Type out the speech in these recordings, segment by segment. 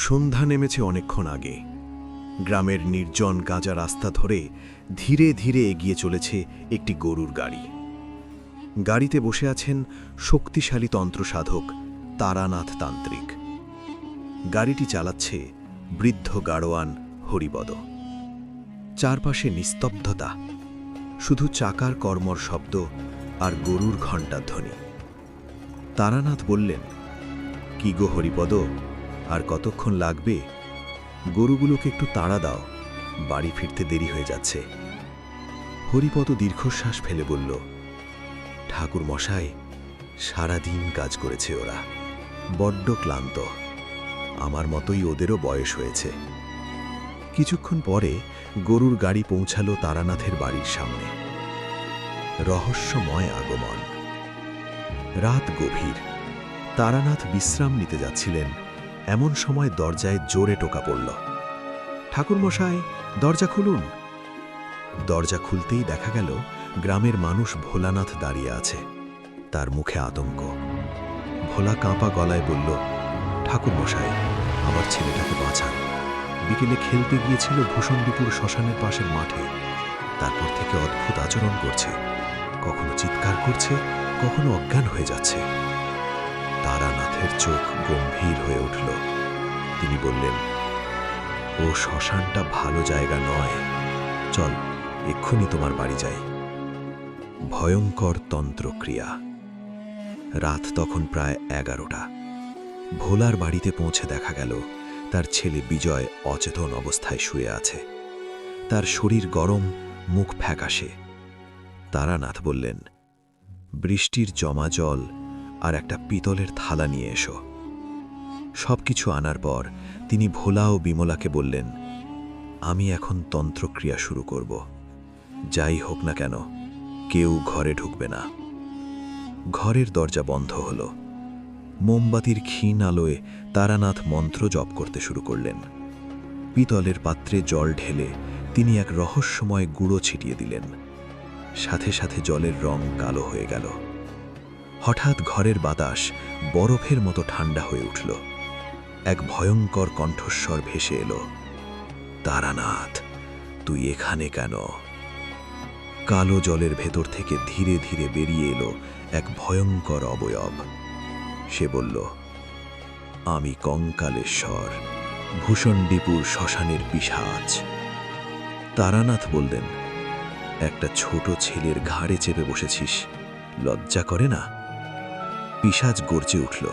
সন্ধ্যা নেমেছে অনেকক্ষণ আগে। গ্রামের নির্জন গাঁজা রাস্তা ধরে ধীরে ধীরে এগিয়ে চলেছে একটি গরুর গাড়ি। গাড়িতে বসে আছেন শক্তিশালী তন্ত্রসাধক তারানাথ তান্ত্রিক। গাড়িটি চালাচ্ছে বৃদ্ধ গাড়োয়ান হরিপদ। চারপাশে নিস্তব্ধতা, শুধু চাকার কর্মর শব্দ আর গরুর ঘণ্টার ধ্বনি। তারানাথ বললেন, কি গো হরিপদ, আর কতক্ষণ লাগবে? গরুগুলোকে একটু তাড়া দাও, বাড়ি ফিরতে দেরি হয়ে যাচ্ছে। হরিপদ দীর্ঘশ্বাস ফেলে বলল, ঠাকুর মশাই, সারাদিন কাজ করেছে ওরা, বড্ড ক্লান্ত। আমার মতোই ওদেরও বয়স হয়েছে। কিছুক্ষণ পরে গরুর গাড়ি পৌঁছালো তারানাথের বাড়ির সামনে। রহস্যময় আগমন। রাত গভীর। তারানাথ বিশ্রাম নিতে যাচ্ছিলেন, এমন সময় দরজায় জোরে টোকা পড়ল। ঠাকুরমশাই, দরজা খুলুন। দরজা খুলতেই দেখা গেল গ্রামের মানুষ ভোলানাথ দাঁড়িয়ে আছে। তার মুখে আতঙ্ক। ভোলা কাঁপা গলায় বলল, ঠাকুরমশাই, আমার ছেলেটাকে বাঁচান। বিকেলে খেলতে গিয়েছিল ভূষণ্ডীপুর শ্মশানের পাশের মাঠে। তারপর থেকে অদ্ভুত আচরণ করছে, কখনো চিৎকার করছে, কখনো অজ্ঞান হয়ে যাচ্ছে। তারানাথের চোখ গম্ভীর হয়ে উঠল। তিনি বললেন, ও শ্মশানটা ভালো জায়গা নয়, চল এক্ষুনি তোমার বাড়ি যাই। ভয়ঙ্কর তন্ত্রক্রিয়া। রাত তখন প্রায় 11টা। ভোলার বাড়িতে পৌঁছে দেখা গেল তার ছেলে বিজয় অচেতন অবস্থায় শুয়ে আছে। তার শরীর গরম, মুখ ফ্যাকাশে। তারানাথ বললেন, বৃষ্টির জমা জল আর একটা পিতলের থালা নিয়ে এসো। সবকিছু আনার পর তিনি ভোলা ও বিমলাকে বললেন, আমি এখন তন্ত্রক্রিয়া শুরু করব। যাই হোক না কেন, কেউ ঘরে ঢুকবে না। ঘরের দরজা বন্ধ হল। মোমবাতির ক্ষীণ আলোয় তারানাথ মন্ত্র জপ করতে শুরু করলেন। পিতলের পাত্রে জল ঢেলে তিনি এক রহস্যময় গুঁড়ো ছিটিয়ে দিলেন। সাথে সাথে জলের রং কালো হয়ে গেল। হঠাৎ ঘরের বাতাস বরফের মতো ঠান্ডা হয়ে উঠল। এক ভয়ঙ্কর কণ্ঠস্বর ভেসে এলো, তারানাথ, তুই এখানে কেন? কালো জলের ভেতর থেকে ধীরে ধীরে বেরিয়ে এলো এক ভয়ঙ্কর অবয়ব। সে বলল, আমি কঙ্কালেশ্বর, ভূষণ্ডীপুর শ্মশানের পিশাচ। তারানাথ বললেন, একটা ছোট ছেলের ঘাড়ে চেপে বসেছিস, লজ্জা করে না? পিশাচ গর্জে উঠল,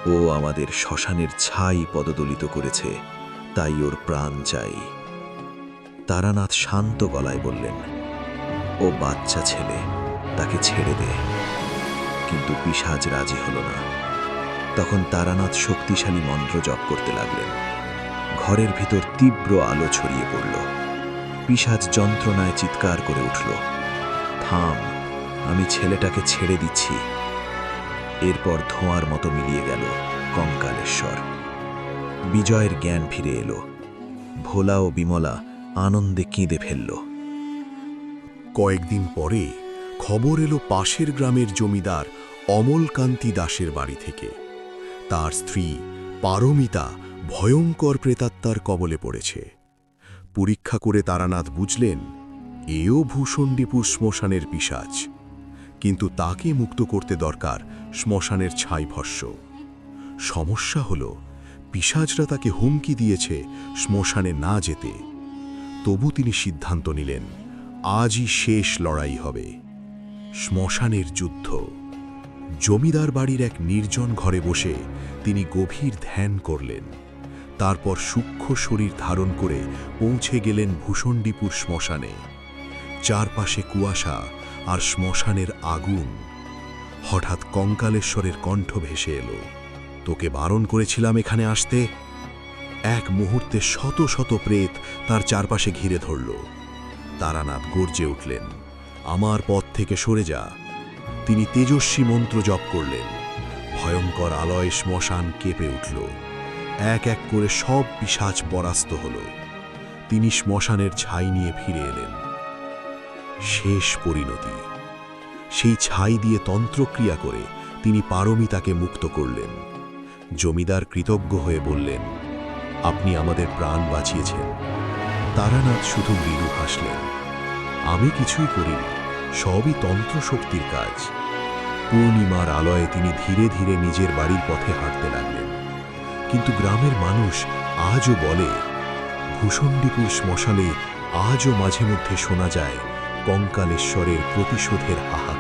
ও আমাদের শ্মশানের ছাই পদদলিত করেছে, তাই ওর প্রাণ চাই। তারানাথ শান্ত গলায় বললেন, ও বাচ্চা ছেলে, তাকে ছেড়ে দে। কিন্তু পিশাচ রাজি হল না। তখন তারানাথ শক্তিশালী মন্ত্র জপ করতে লাগলেন। ঘরের ভিতর তীব্র আলো ছড়িয়ে পড়ল। পিশাচ যন্ত্রণায় চিৎকার করে উঠল, থাম, আমি ছেলেটাকে ছেড়ে দিচ্ছি। এরপর ধোঁয়ার মতো মিলিয়ে গেল কঙ্কালেশ্বর। বিজয়ের জ্ঞান ফিরে এলো। ভোলা ও বিমলা আনন্দে কেঁদে ফেলল। কয়েকদিন পরে খবর এলো পাশের গ্রামের জমিদার অমলকান্তি দাসের বাড়ি থেকে। তার স্ত্রী পারমিতা ভয়ঙ্কর প্রেতাত্মার কবলে পড়েছে। পরীক্ষা করে তারানাথ বুঝলেন, এও ভূষণ্ডীপুর শ্মশানের পিশাচ। কিন্তু তাকে মুক্ত করতে দরকার শ্মশানের ছাইভস্য। সমস্যা হল, পিশাচরা তাকে হুমকি দিয়েছে শ্মশানে না যেতে। তবু তিনি সিদ্ধান্ত নিলেন, আজই শেষ লড়াই হবে। শ্মশানের যুদ্ধ। জমিদার বাড়ির এক নির্জন ঘরে বসে তিনি গভীর ধ্যান করলেন। তারপর সূক্ষ্ম শরীর ধারণ করে পৌঁছে গেলেন ভূষণ্ডীপুর শ্মশানে। চারপাশে কুয়াশা আর শ্মশানের আগুন। হঠাৎ কঙ্কালেশ্বরের কণ্ঠ ভেসে এলো, তোকে বারণ করেছিলাম এখানে আসতে। এক মুহূর্তে শত শত প্রেত তার চারপাশে ঘিরে ধরল। তারানাথ গর্জে উঠলেন, আমার পথ থেকে সরে যা। তিনি তেজস্বী মন্ত্র জপ করলেন। ভয়ঙ্কর আলয় শ্মশান কেঁপে উঠল। এক এক করে সব পিশাচ পরাস্ত হল। তিনি শ্মশানের ছাই নিয়ে ফিরে এলেন। শেষ পরিণতি। সেই ছাই দিয়ে তন্ত্রক্রিয়া করে তিনি পারমিতাকে মুক্ত করলেন। জমিদার কৃতজ্ঞ হয়ে বললেন, আপনি আমাদের প্রাণ বাঁচিয়েছেন। তারানাথ শুধু মৃদু হাসলেন, আমি কিছুই করিনি, সবই তন্ত্রশক্তির কাজ। পূর্ণিমার আলোয় তিনি ধীরে ধীরে নিজের বাড়ির পথে হাঁটতে লাগলেন। কিন্তু গ্রামের মানুষ আজও বলে, ভূষণ্ডীপুর শ্মশানে আজও মাঝে মধ্যে শোনা যায় কঙ্কালেশ্বরের প্রতিশোধের হাহাকার।